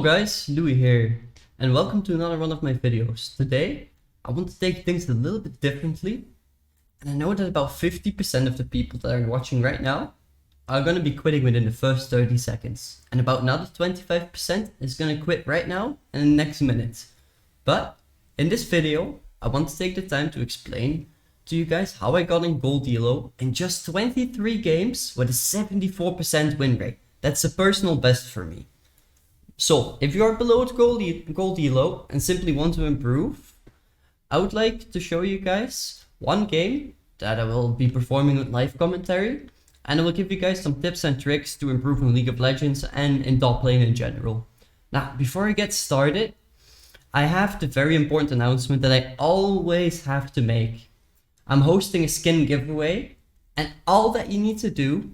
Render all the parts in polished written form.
Hello guys, Louis here, and welcome to another one of my videos. Today, I want to take things a little bit differently, and I know that about 50% of the people that are watching right now are gonna be quitting within the first 30 seconds, and about another 25% is gonna quit right now and in the next minute. But, in this video, I want to take the time to explain to you guys how I got in Gold Elo in just 23 games with a 74% win rate. That's a personal best for me. So, if you are below Gold Elo and simply want to improve, I would like to show you guys one game that I will be performing with live commentary, and I will give you guys some tips and tricks to improve in League of Legends and in top lane in general. Now, before I get started, I have the very important announcement that I always have to make. I'm hosting a skin giveaway, and all that you need to do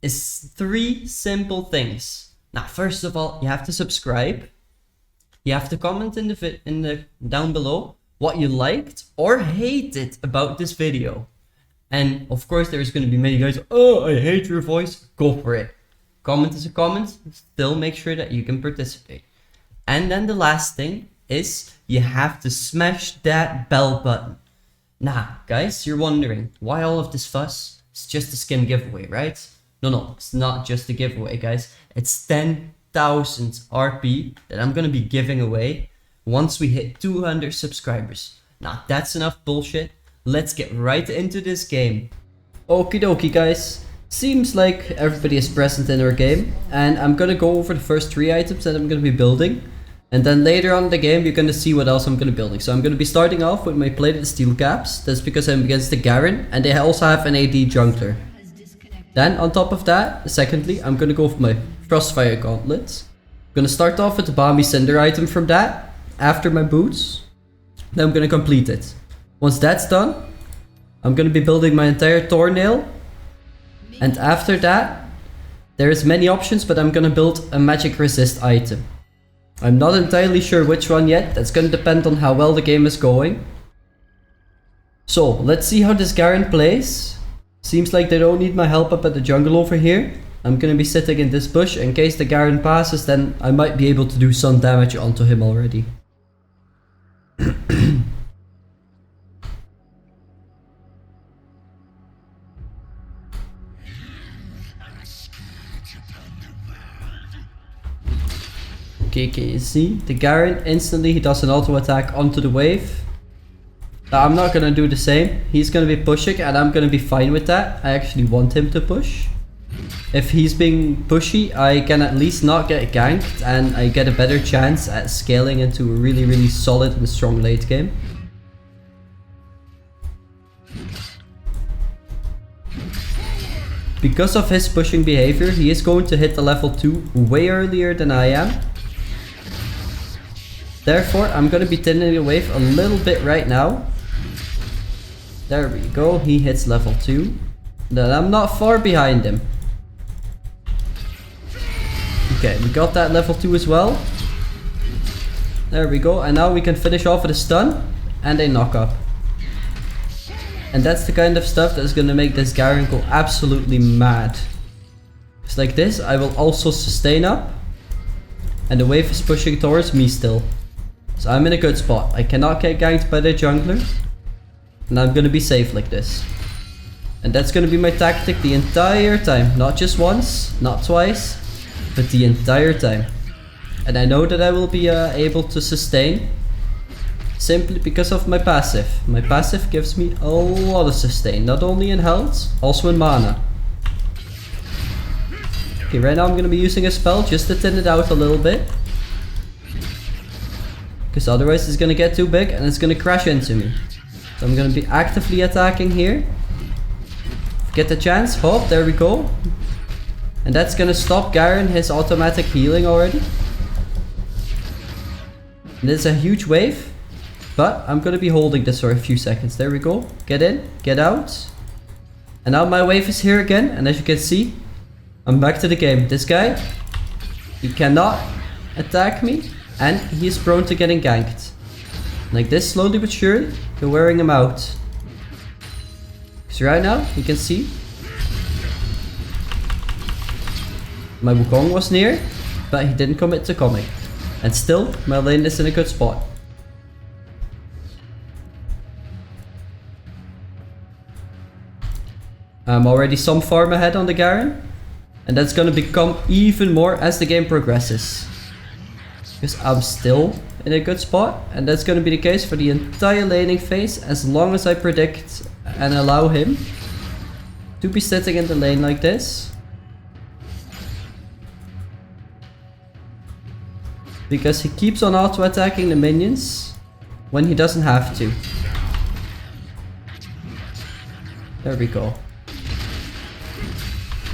is 3 simple things. Now, first of all, you have to subscribe. You have to comment in the down below what you liked or hated about this video. And of course, there's going to be many guys, oh, I hate your voice. Go for it. Comment is a comment. Still make sure that you can participate. And then the last thing is you have to smash that bell button. Now, guys, you're wondering why all of this fuss? It's just a skin giveaway, right? No, it's not just a giveaway, guys. It's 10,000 RP that I'm gonna be giving away once we hit 200 subscribers. Now, that's enough bullshit. Let's get right into this game. Okie dokie, guys. Seems like everybody is present in our game, and I'm gonna go over the first 3 items that I'm gonna be building. And then later on in the game, you're gonna see what else I'm gonna be building. So I'm gonna be starting off with my plated steel caps. That's because I'm against the Garon, and they also have an AD jungler. Then on top of that, secondly, I'm gonna go for my Frostfire gauntlets. I'm gonna start off with the Balmy Cinder item from that, after my boots. Then I'm gonna complete it. Once that's done, I'm gonna be building my entire Tornail. And after that, there's many options, but I'm gonna build a magic resist item. I'm not entirely sure which one yet. That's gonna depend on how well the game is going. So, let's see how this Garon plays. Seems like they don't need my help up at the jungle over here. I'm gonna be sitting in this bush. In case the Garon passes, then I might be able to do some damage onto him already. Okay, can you see? The Garon instantly, he does an auto attack onto the wave. Now, I'm not gonna do the same. He's gonna be pushing and I'm gonna be fine with that. I actually want him to push. If he's being pushy, I can at least not get ganked and I get a better chance at scaling into a really solid and strong late game. Because of his pushing behavior, he is going to hit the level 2 way earlier than I am. Therefore, I'm gonna be thinning the wave a little bit right now. There we go, he hits level 2. Then I'm not far behind him. Okay, we got that level 2 as well. There we go, and now we can finish off with a stun and a knock up. And that's the kind of stuff that's gonna make this Garon go absolutely mad. Just like this, I will also sustain up. And the wave is pushing towards me still. So I'm in a good spot. I cannot get ganked by the jungler. And I'm gonna be safe like this. And that's gonna be my tactic the entire time. Not just once, not twice, but the entire time. And I know that I will be able to sustain. Simply because of my passive. My passive gives me a lot of sustain. Not only in health, also in mana. Okay, right now I'm gonna be using a spell just to thin it out a little bit. Because otherwise it's gonna get too big and it's gonna crash into me. So I'm gonna be actively attacking here. Get the chance, hop, there we go. And that's gonna stop Garon his automatic healing already. And it's a huge wave. But I'm gonna be holding this for a few seconds. There we go. Get in, get out. And now my wave is here again. And as you can see, I'm back to the game. This guy, he cannot attack me. And he is prone to getting ganked. Like this, slowly but surely, you're wearing him out. Because right now, you can see my Wukong was near, but he didn't commit to coming. And still, my lane is in a good spot. I'm already some farm ahead on the Garon. And that's gonna become even more as the game progresses. Because I'm still in a good spot. And that's gonna be the case for the entire laning phase. As long as I predict and allow him to be sitting in the lane like this. Because he keeps on auto-attacking the minions when he doesn't have to. There we go.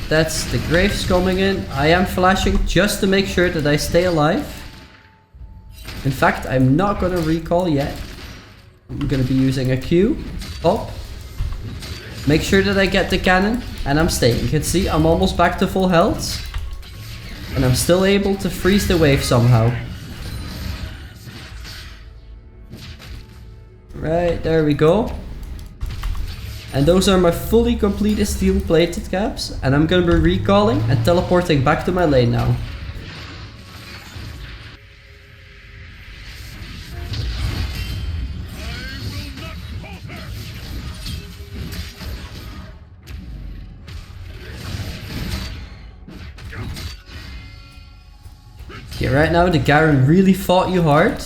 That's the Graves coming in. I am flashing just to make sure that I stay alive. In fact, I'm not gonna recall yet. I'm gonna be using a Q. Pop. Make sure that I get the cannon. And I'm staying. You can see I'm almost back to full health. And I'm still able to freeze the wave somehow. Right, there we go. And those are my fully completed steel plated caps. And I'm gonna be recalling and teleporting back to my lane now. Okay, right now the Garon really fought you hard.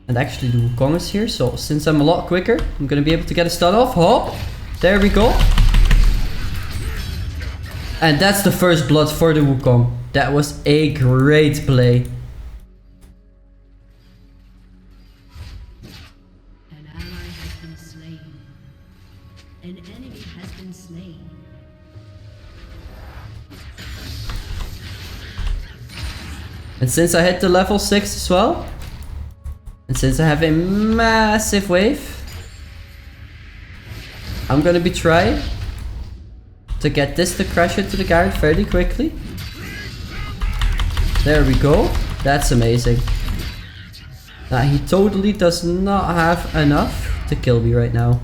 And actually the Wukong is here, so since I'm a lot quicker, I'm gonna be able to get a stun off. Hop! There we go. And that's the first blood for the Wukong. That was a great play. An ally has been slain. An enemy has been slain. And since I hit the level 6 as well, and since I have a massive wave, I'm gonna be trying to get this to crash into the Garon fairly quickly. There we go. That's amazing. Now he totally does not have enough to kill me right now.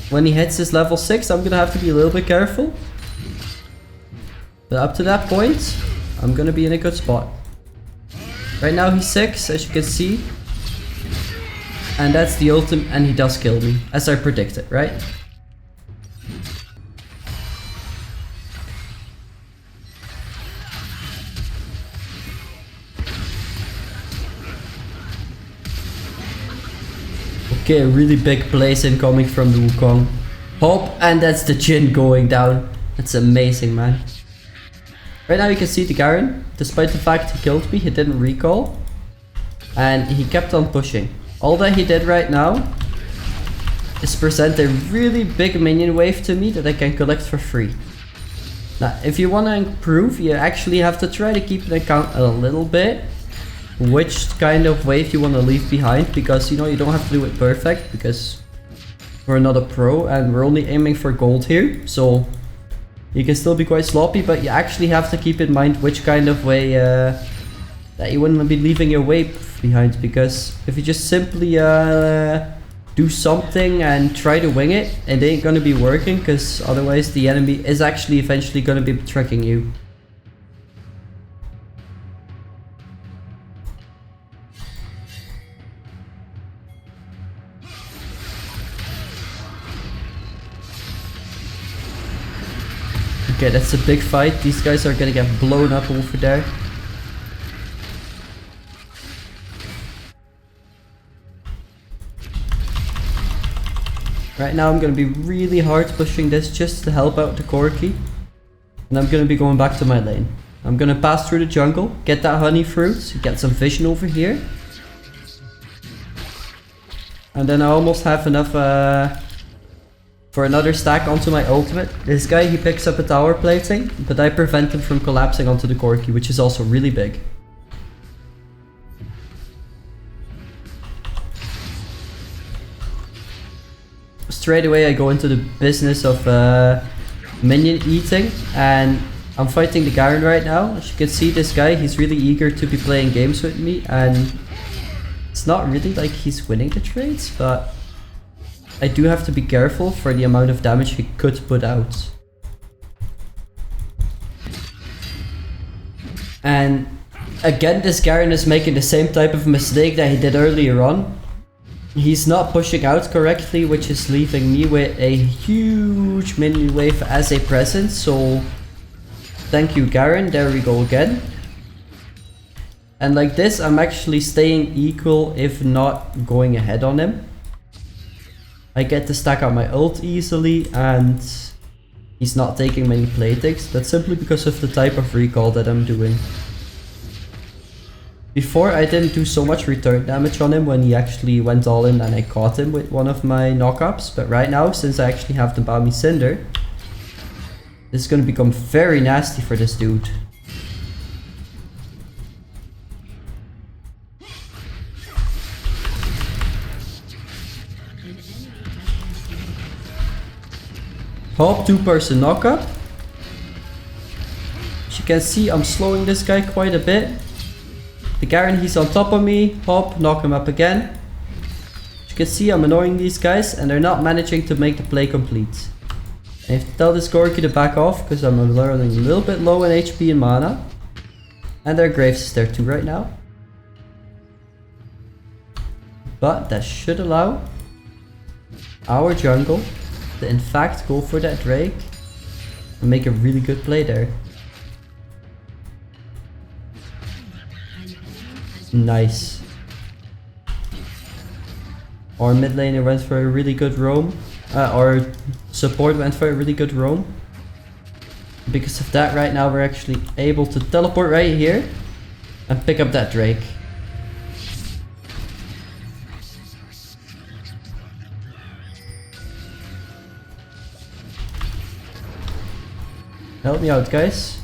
When he hits his level 6, I'm gonna have to be a little bit careful. But up to that point, I'm gonna be in a good spot. Right now he's 6, as you can see. And that's the ultimate, and he does kill me, as I predicted, right? Okay, a really big place incoming from the Wukong. Hop, and that's the Jhin going down. That's amazing, man. Right now you can see the Garon, despite the fact he killed me, he didn't recall. And he kept on pushing. All that he did right now is present a really big minion wave to me that I can collect for free. Now, if you want to improve, you actually have to try to keep an account a little bit. Which kind of wave you want to leave behind, because you know you don't have to do it perfect, because we're not a pro and we're only aiming for gold here, so you can still be quite sloppy, but you actually have to keep in mind which kind of way that you wouldn't be leaving your wave behind, because if you just simply do something and try to wing it, it ain't gonna be working, because otherwise the enemy is actually eventually gonna be tracking you. Okay, that's a big fight. These guys are gonna get blown up over there. Right now I'm gonna be really hard pushing this just to help out the Corki. And I'm gonna be going back to my lane. I'm gonna pass through the jungle, get that honey fruit, get some vision over here. And then I almost have enough for another stack onto my ultimate. This guy, he picks up a tower plating, but I prevent him from collapsing onto the Corki, which is also really big. Straight away I go into the business of minion eating, and I'm fighting the Garon right now. As you can see, this guy, he's really eager to be playing games with me, and it's not really like he's winning the trades, but I do have to be careful for the amount of damage he could put out. And again, this Garon is making the same type of mistake that he did earlier on. He's not pushing out correctly, which is leaving me with a huge mini wave as a present. So thank you, Garon. There we go again. And like this, I'm actually staying equal, if not going ahead on him. I get to stack out my ult easily, and he's not taking many play ticks. That's simply because of the type of recall that I'm doing. Before, I didn't do so much return damage on him when he actually went all in and I caught him with one of my knockups. But right now, since I actually have the Bami Cinder, this is going to become very nasty for this dude. Hop, 2-person knockup. As you can see, I'm slowing this guy quite a bit. The Garon, he's on top of me. Hop, knock him up again. As you can see, I'm annoying these guys and they're not managing to make the play complete. I have to tell this Gorky to back off because I'm running a little bit low in HP and mana. And their Graves is there too right now. But that should allow our jungle to in fact go for that Drake and make a really good play there. Nice. Our mid laner went for a really good roam. Our support went for a really good roam. Because of that, right now we're actually able to teleport right here and pick up that Drake. Help me out, guys.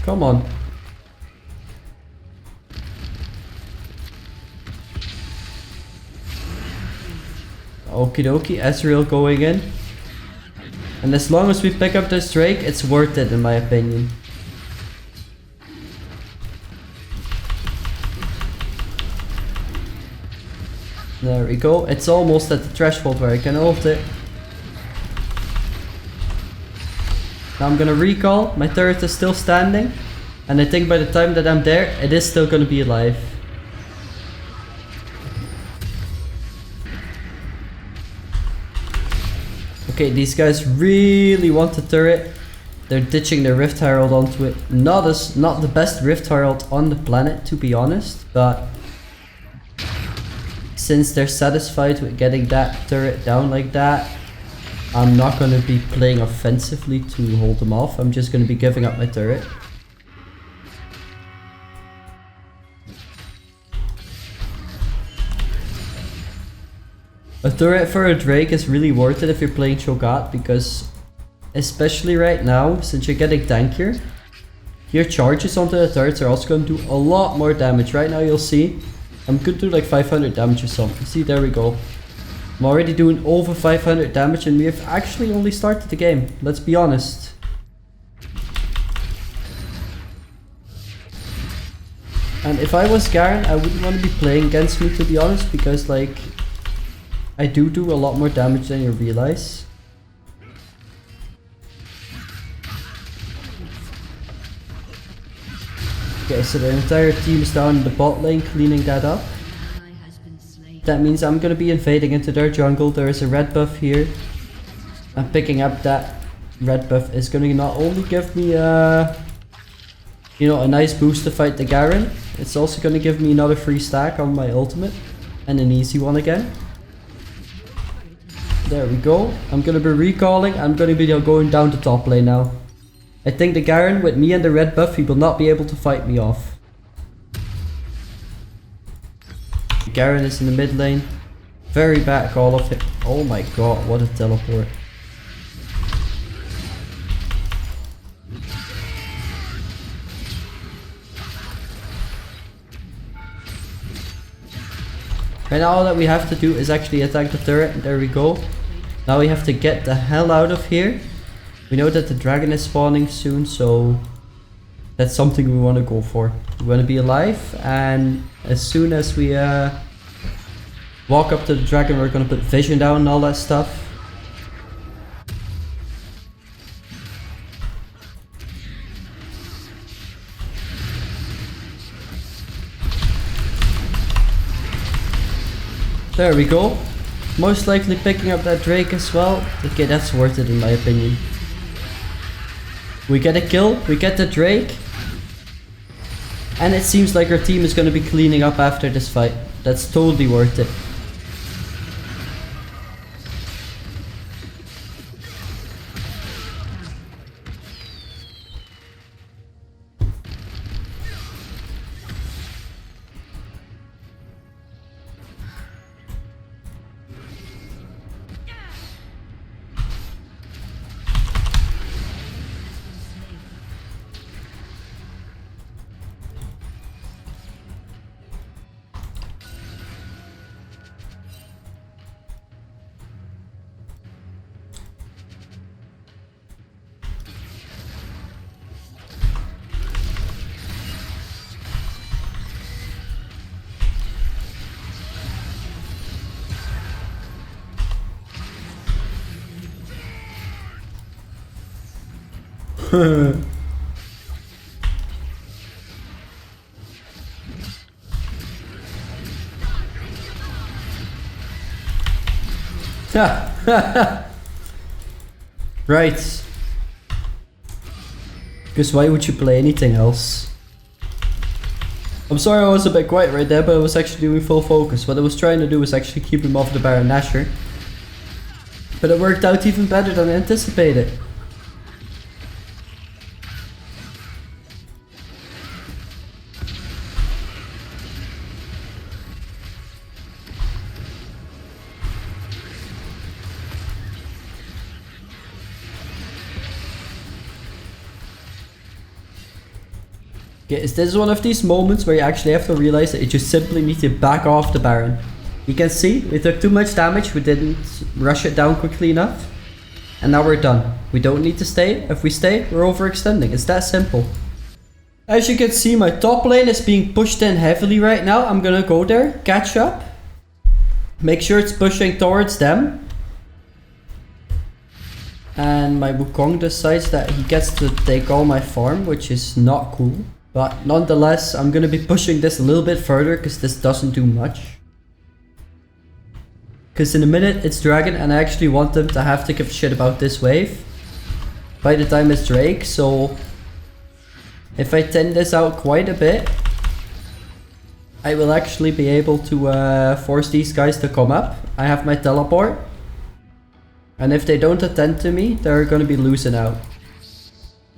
Come on. Okie dokie, Ezreal going in. And as long as we pick up this Drake, it's worth it in my opinion. There we go, it's almost at the threshold where I can ult it. Now I'm gonna recall, my turret is still standing. And I think by the time that I'm there, it is still gonna be alive. Okay, these guys really want the turret. They're ditching their Rift Herald onto it. Not the best Rift Herald on the planet, to be honest, but since they're satisfied with getting that turret down like that, I'm not going to be playing offensively to hold them off. I'm just going to be giving up my turret. A turret for a Drake is really worth it if you're playing Cho'Gath, because especially right now, since you're getting tankier, your charges onto the turrets are also going to do a lot more damage. Right now you'll see, I'm going to do like 500 damage or something. See, there we go. I'm already doing over 500 damage and we have actually only started the game. Let's be honest. And if I was Garon, I wouldn't want to be playing against me, to be honest, because like I do a lot more damage than you realize. Okay, so the entire team is down in the bot lane cleaning that up. That means I'm gonna be invading into their jungle. There is a red buff here. And picking up that red buff is gonna not only give me you know, a nice boost to fight the Garon, it's also gonna give me another free stack on my ultimate. And an easy one again. There we go. I'm gonna be recalling. I'm gonna be going down the top lane now. I think the Garon, with me and the red buff, he will not be able to fight me off. Garon is in the mid lane. Very bad call of him. Oh my god, what a teleport. Right now all that we have to do is actually attack the turret. There we go. Now we have to get the hell out of here. We know that the dragon is spawning soon, so that's something we want to go for. We want to be alive, and as soon as we walk up to the dragon, we're going to put vision down and all that stuff. There we go. Most likely picking up that Drake as well. Okay, that's worth it in my opinion. We get a kill, we get the Drake. And it seems like our team is going to be cleaning up after this fight. That's totally worth it. Right. Because why would you play anything else? I'm sorry I was a bit quiet right there, but I was actually doing full focus. What I was trying to do was actually keep him off the Baron Nashor. But it worked out even better than I anticipated. Okay, is this one of these moments where you actually have to realize that you just simply need to back off the Baron? You can see we took too much damage, we didn't rush it down quickly enough. And now we're done. We don't need to stay. If we stay, we're overextending. It's that simple. As you can see, my top lane is being pushed in heavily right now. I'm gonna go there, catch up. Make sure it's pushing towards them. And my Wukong decides that he gets to take all my farm, which is not cool. But nonetheless, I'm gonna be pushing this a little bit further because this doesn't do much. Because in a minute it's Dragon and I actually want them to have to give a shit about this wave by the time it's Drake. So if I thin this out quite a bit, I will actually be able to force these guys to come up. I have my teleport. And if they don't attend to me, they're gonna be losing out.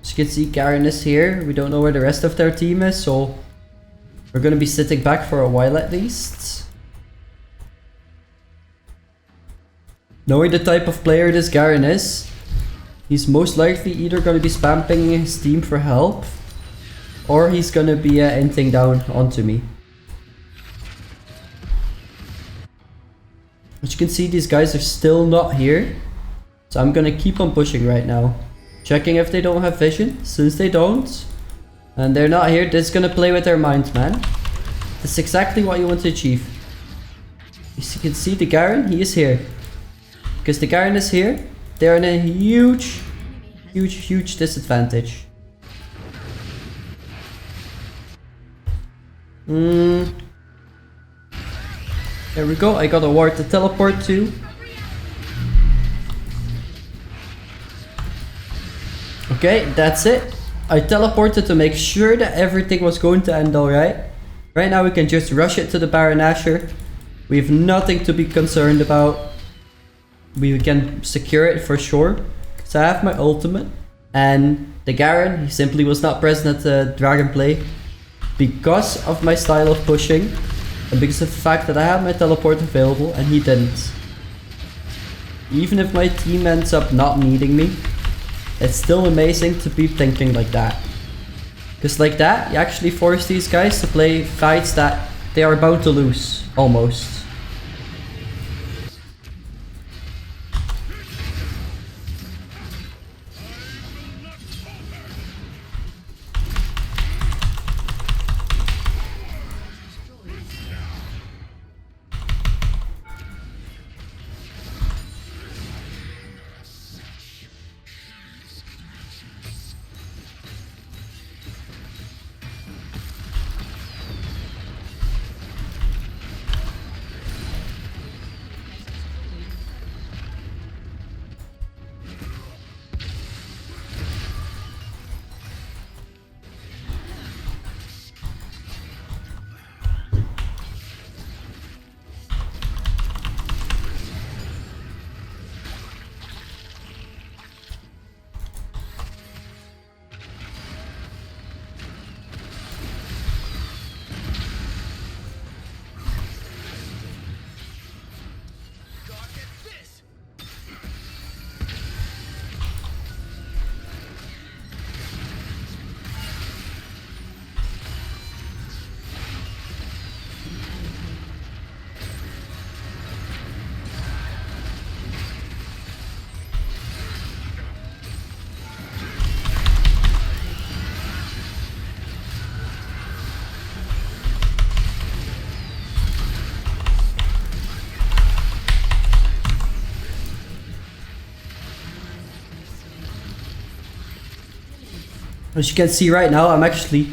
As you can see, Garon is here. We don't know where the rest of their team is, so we're gonna be sitting back for a while at least. Knowing the type of player this Garon is, he's most likely either gonna be spamming his team for help, or he's gonna be inting down onto me. As you can see, these guys are still not here. So I'm gonna keep on pushing right now. Checking if they don't have vision. Since they don't, and they're not here, this is gonna play with their minds, man. That's exactly what you want to achieve. As you can see, the Garon, he is here. Because the Garon is here, they're in a huge disadvantage. There we go, I got a ward to teleport to. Okay, that's it. I teleported to make sure that everything was going to end alright. Right now we can just rush it to the Baron Nashor. We have nothing to be concerned about. We can secure it for sure. So I have my ultimate. And the Garon, he simply was not present at the Dragon play. Because of my style of pushing. And because of the fact that I had my teleport available and he didn't. Even if my team ends up not needing me, it's still amazing to be thinking like that. Because like that, you actually force these guys to play fights that they are about to lose, almost. As you can see right now, I'm actually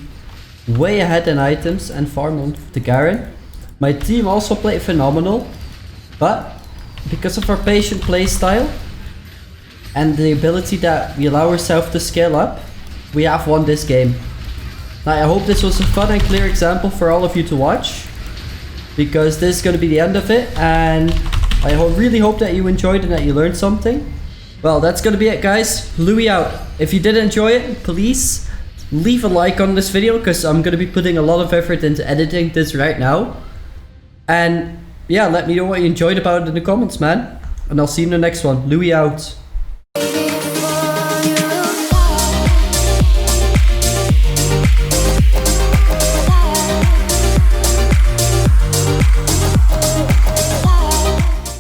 way ahead in items and farm on the Garon. My team also played phenomenal, but because of our patient playstyle and the ability that we allow ourselves to scale up, we have won this game. Now I hope this was a fun and clear example for all of you to watch, because this is going to be the end of it, and I really hope that you enjoyed and that you learned something. Well, that's going to be it, guys. Louis out. If you did enjoy it, please leave a like on this video, because I'm going to be putting a lot of effort into editing this right now. And yeah, let me know what you enjoyed about it in the comments, man. And I'll see you in the next one. Louis out.